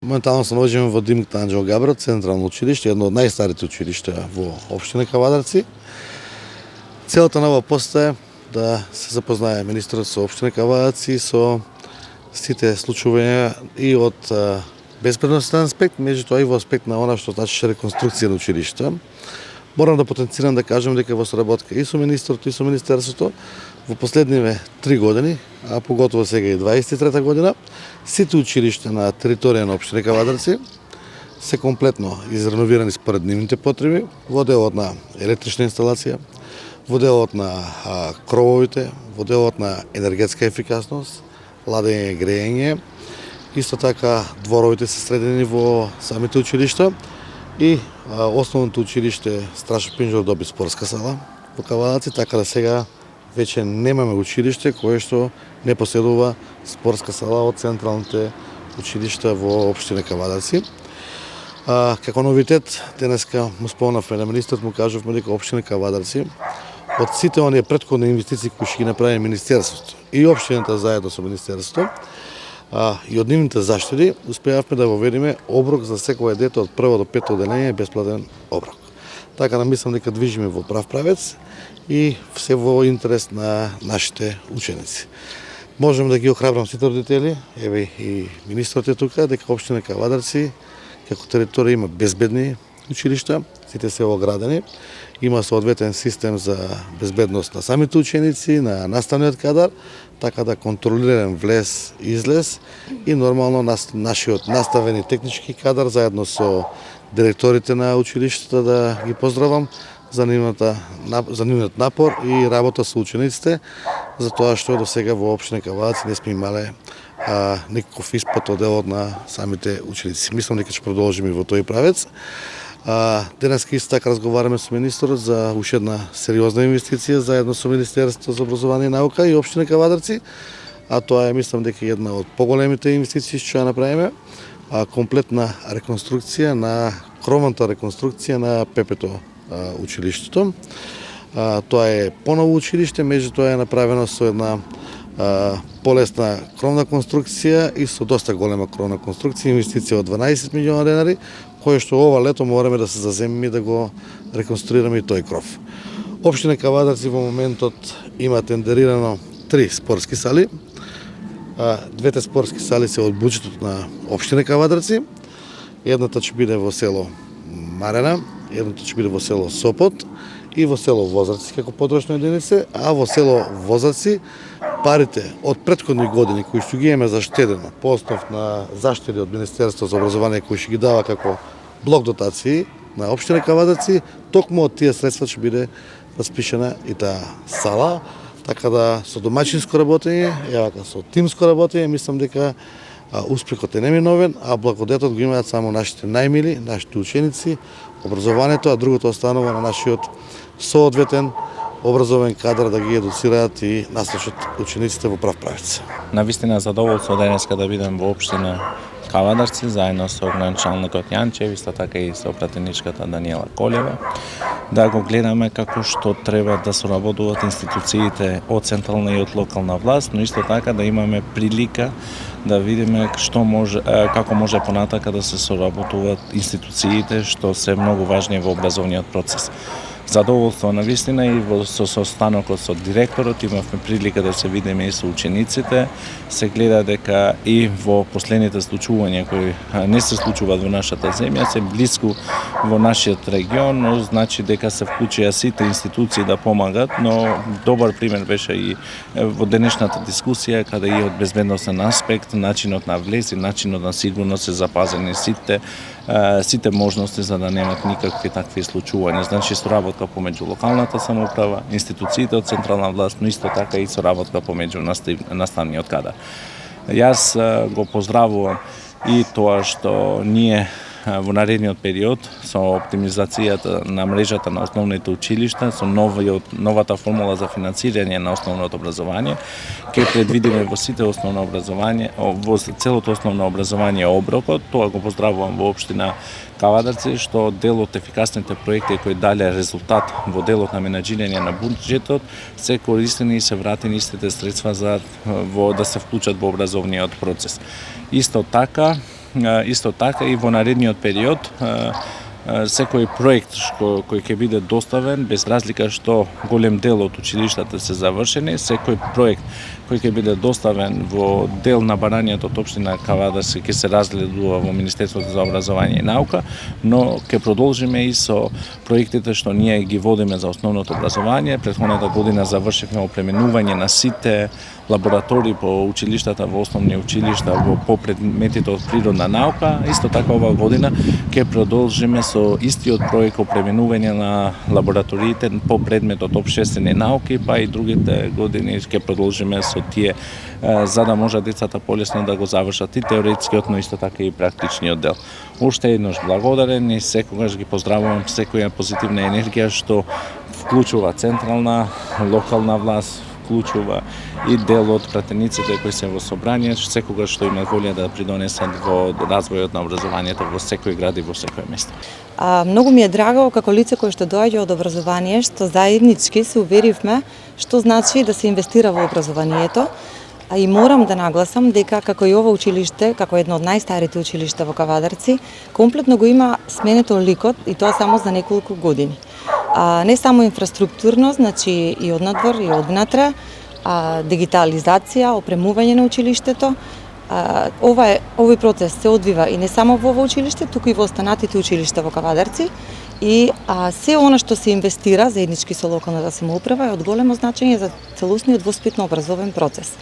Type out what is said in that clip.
Моментално се наоѓаме во Димитар Анđeo Габро, централно училиште, едно од најстарите училишта во општина Кавадарци. Целата нова поста е да се запознае министерот со општина Кавадарци со сите случувања и од безбедносен аспект, меѓутоа и во аспект на она што значи реконструкција на училишта. Морам да потенцирам да кажам дека во соработка и со министерот и со министерството во последниве 3 години, а поготово сега и 23 година, сите училишта на територија на општина Кавадарци се комплетно изреновирани според нивните потреби, во делот на електрична инсталација, во делот на крововите, во делот на енергетска ефикасност, ладење и грејење. Исто така дворовите се средени во самите училишта и основното училиште Страшо Пинџор доби спортска сала во Кавадарци, така да сега веќе немаме училиште кое што не поседува спортска сала од централните училишта во општина Кавадарци. Како новитет, денеска му спомнавме на министерот, му кажувме дека општина Кавадарци од сите оние претходни инвестиции кои ќе ги направи министерството и општината заедно со министерството и од нивните заштеди, успеавме да воведиме оброк за секое дете од прво до пето одделение, бесплатен оброк. Така да мислам дека движиме во прав правец и се во интерес на нашите ученици. Можем да ги охрабрам сите родители, еве и министерот е тука, дека општина Кавадарци како територија има безбедни училишта, сите се оградени, има соодветен систем за безбедност на самите ученици, на наставниот кадар, така да контролиран влез и излез и нормално нашиот наставен и технички кадар заедно со директорите на училиштата да ги поздравам за нивниот напор и работа со учениците, за тоа што до сега во општина Кавадарци не сме имале никаков испад од делот на самите ученици. Мислам дека ќе продолжиме во тој правец. Денеска исто така разговараме со министерот за уште една сериозна инвестиција заедно со Министерството за образование и наука и општина Кавадарци, а тоа е мислам дека една од поголемите инвестиции што ја направиме, комплетна реконструкција на кровната реконструкција на ПП-то училиштето. Тоа е поново училиште, меѓутоа е направено со една полесна кровна конструкција и со доста голема кровна конструкција, инвестиција од 12 милиона денари, кое што ова лето мораме да се заземиме и да го реконструираме и тој кров. Општина Кавадарци во моментот има тендерирано 3 спортски сали. Двете спортски сали се од буџетот на општина Кавадарци. Едната ќе биде во село Марена, едната ќе биде во село Сопот и во село Возраци како подрачна единица, а во село Возраци парите од претходни години кои што ги имаме заштедено по основ на заштеди од Министерството за образование кои што ги дава како блок дотации на општина Кавадарци, токму од тие средства ќе биде распишана и таа сала, така да со домаќинско работење, евака со тимско работење, мислам дека успехот е неминовен, а благодетот го имаат само нашите најмили, нашите ученици, образованието, а другото останува на нашиот соодветен образовен кадар да ги едуцираат и насочат учениците во прав правец. Навистина задоволство денеска да бидам во општина Кавадарци заедно со граначалникот Јанчев, исто така и со пратеничката Даниела Колева, да го гледаме како што треба да соработуваат институциите од централна и од локална власт, но исто така да имаме прилика да видиме што може, како може понатака да се соработуваат институциите што се многу важни во образовниот процес. Задоволство на вистина и со состанокот со директорот имавме прилика да се видиме и со учениците. Се гледа дека и во последните случувања кои не се случуваат во нашата земја, се блиску во нашиот регион, но значи дека се вклучија сите институции да помагат, но добар пример беше и во денешната дискусија каде и од безбедносен аспект, начинот на влез и начинот на сигурност се запазени сите можности за да немат никакви такви случувања. Значи соработка помеѓу локалната самоуправа, институциите од централна власт, но исто така и соработка помеѓу наставниот кадар. Јас го поздравувам и тоа што ние во наредниот период со оптимизацијата на мрежата на основните училишта, со новата формула за финансирање на основното образование, ќе предвидиме во сите основно образование, во целото основно образование оброкот. Тоа го поздравувам во општина Кавадарци, што дел од ефикасните проекти кои дале резултат во делот на менаџирање на буџетот се користени и се вратени истите средства за да се вклучат во образовниот процес. Исто така, исто така и во наредниот период секој проект кој ќе биде доставен, без разлика што голем дел од училиштата се завршени, секој проект кој ќе биде доставен во дел на барањето од општина Кавадарци ќе се разгледува во Министерството за образование и наука, но ќе продолжиме и со проектите што ние ги водиме за основното образование. Претходната година завршивме опременување на сите лаборатории по училиштата, во основни училишта, по предметите од природна наука. Исто така оваа година ќе продолжиме со истиот проект опременување на лабораториите по предметот општествени науки, па и другите години ќе продолжиме со тие за да може децата полесно да го завршат и теоретскиот, но исто така и практичниот дел. Уште еднаш благодарен и секогаш ги поздравувам секоја позитивна енергија што вклучува централна, локална власт, вклучува и дел од пратениците кои се во собрание, секогаш што има волја да придонесат во развојот на образованието во секој град и во секој место. Многу ми е драго како лице кое што доаѓа од образование, што заеднички се уверивме што значи да се инвестира во образованието. И морам да нагласам дека како и ова училиште, како едно од најстарите училишта во Кавадарци, комплетно го има сменето ликот и тоа само за неколку години. Не само инфраструктурно, значи и однадвор и одвнатре, дигитализација, опремување на училиштето. Овој процес се одвива и не само во ова училиште, туку и во останатите училишта во Кавадарци. И се она што се инвестира заеднички со локалната самоуправа е од големо значење за целосниот воспитно-образовен процес.